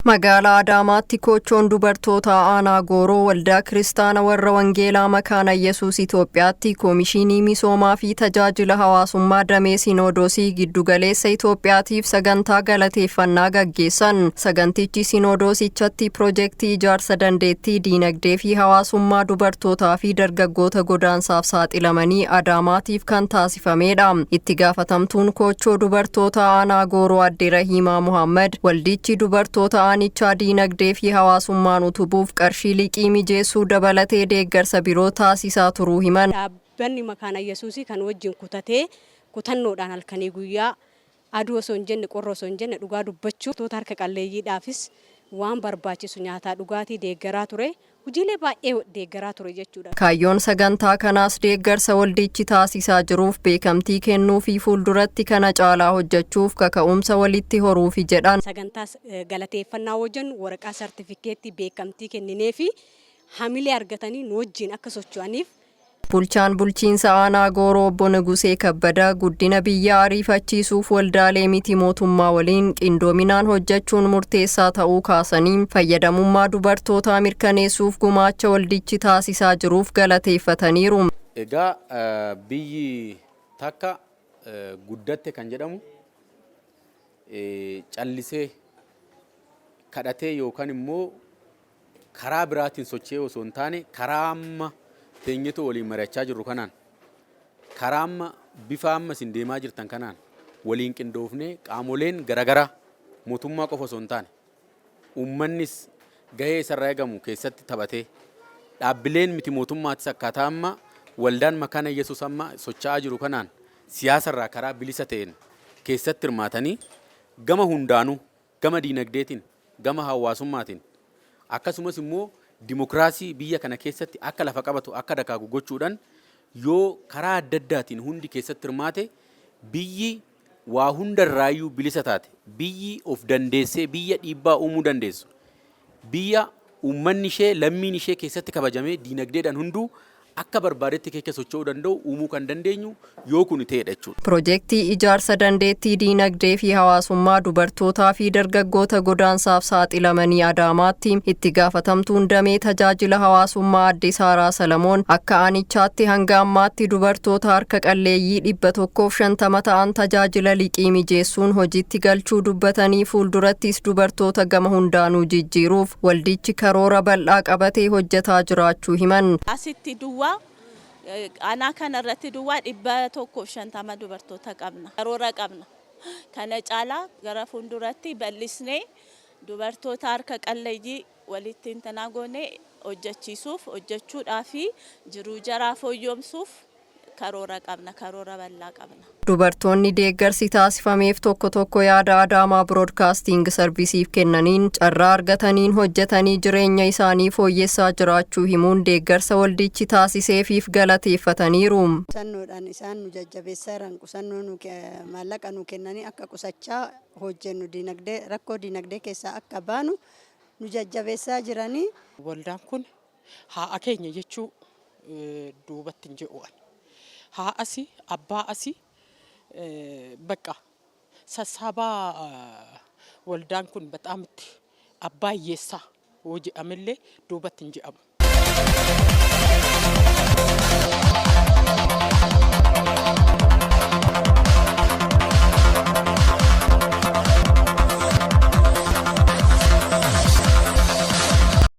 Magaalaa Adaamaatti kochoon dubartoota aanaa Gooroo waldaa kiristaana warra wangeelaa makaana Yesuus Itiyoophiyaatti Koomishiinii misoomaa fi tajaajila hawaasummaa damee sinodosii giddugaleessa Itiyoophiyaatiif sagantaa galateeffannaa gaggeessan. Sagantichi sinodosichatti piroojeektii ijaarsa dandeettii diinagdee fi hawaasummaa dubartootaa fi dargaggoota godaansaaf saaxilamanii Adaamaatiif kan taasifamedha. Itti gaafatamtuun kochoo dubartoota aanaa Gooroo Adde Rahiimaa Muhammad waldichi dubartoota Anichaa diinagdee fi hawaasummaan utubuuf qarshii liqii mijeessuu dabalatee deeggarsa biroo taasisaa turuu himan. Dhaabbanni makaana Yesuusii kan wajjin kutannoodhaan halkanii guyyaa aduu osoo hin jenne qorra osoo hin jenne dhugaa dubbachuu toota harka qalleeyyiidhaafis waan barbaachisu nyaataa dhugaatii deeggaraa ture. Hojiilee baay'ee deeggaraa ture jechuudha. Kaayyoon sagantaa kanaas deeggarsa waldichi taasisaa jiruuf beekamtii kennuu fi fuulduratti kana caalaa hojjechuuf kaka'umsa walitti horuufi jedhan. Sagantaa galateeffannaa wajjin waraqaa sartifikeettii beekamtii kenninee fi hamilee argatanii nu wajjin akka socho'aniif. Bulchaan bulchiinsa aanaa Gooroo Obbo Nugusee Kabbadaa guddina biyyaa ariifachiisuuf waldaalee miti mootummaa waliin qindoominaan hojjechuun murteessaa ta'uu kaasanii fayyadamummaa dubartootaa mirkaneessuuf gumaacha waldichi taasisaa jiruuf galateeffataniiru. Egaa biyyi takka guddatte kan jedhamu callisee kadhatee yookaan immoo karaa biraatiin socho'ee osoo hin taane karaa amma teenyetoo waliin mari'achaa jirru kanaan karaa amma bifa amma isin deemaa jirtan kanaan waliin qindoofnee qaamoleen garaagaraa mootummaa qofa osoo hin taane uummannis gahee isarraa eegamu keessatti taphatee dhaabbileen miti mootummaatis akkaataa amma waldaan makaana Yesuus amma socho'aa jiru kanaan siyaasarraa karaa bilisa ta'een keessatti hirmaatanii gama hundaanuu gama diinagdeetiin gama hawaasummaatiin akkasumas immoo Dimokiraasii biyya kana keessatti akka lafa qabatu akka dakaagu gochuudhaan yoo karaa adda addaatiin hundi keessatti hirmaate biyyi waa hundarraayyuu bilisa taate biyyi of dandeessee biyya dhiibbaa uumuu dandeessu biyya uummanni ishee lammiin ishee keessatti kabajamee diinagdeedhaan hunduu akka barbaadetti keessa socho'uu danda'u uumuu kan dandeenyu yoo kun ta'edha jechuudha. Piroojeektii ijaarsa dandeettii diinagdee fi hawaasummaa dubartootaa fi dargaggoota godaansaaf saaxilamanii Adaamaatti itti gaafatamtuun damee tajaajila hawaasummaa Adde Saaraa Salamoon akka aanichaatti hanga ammaatti dubartoota harka qalleeyyii 150 ta'an tajaajila liqii mijeessuun hojiitti galchuu dubbatanii fuuldurattis dubartoota gama hundaanuu jijjiiruuf waldichi karoora bal'aa qabatee hojjetaa jiraachuu himan. Aanaa kanarratti duwwaa 150 dubartoota qabna. Karoora qabna. Kana caalaa gara fuulduratti bal'isnee dubartoota harka qalleeyyii walitti intanaa goonee hojjechuudhaa fi jiruu jaraa fooyyomsuuf karoora qabna. Karoora bal'aa qabna. Dubartoonni deeggarsi taasifameef tokko yaada Adaamaa Broadcasting Servisiif kennaniin carraa argataniin hojjetanii jireenya isaanii fooyyessaa jiraachuu himuun deeggarsa waldichi taasiseefiif galateeffataniiru. Qusannoodhaan isaan nu jajjabeessan qusannoo maallaqa nu kennanii akka qusachaa hojjennu rakkoo diinagdee keessaa akka baanu nu jajjabeessaa jiranii. Waldaan kun haa keenya jechuu duubatti hin je'u'an. Haa asii abbaa asii በቃ ሰሳባ ወልዳን ኩን በጣም አባየሳ ወጂ አምሌ ዱበት እንጂ አቡ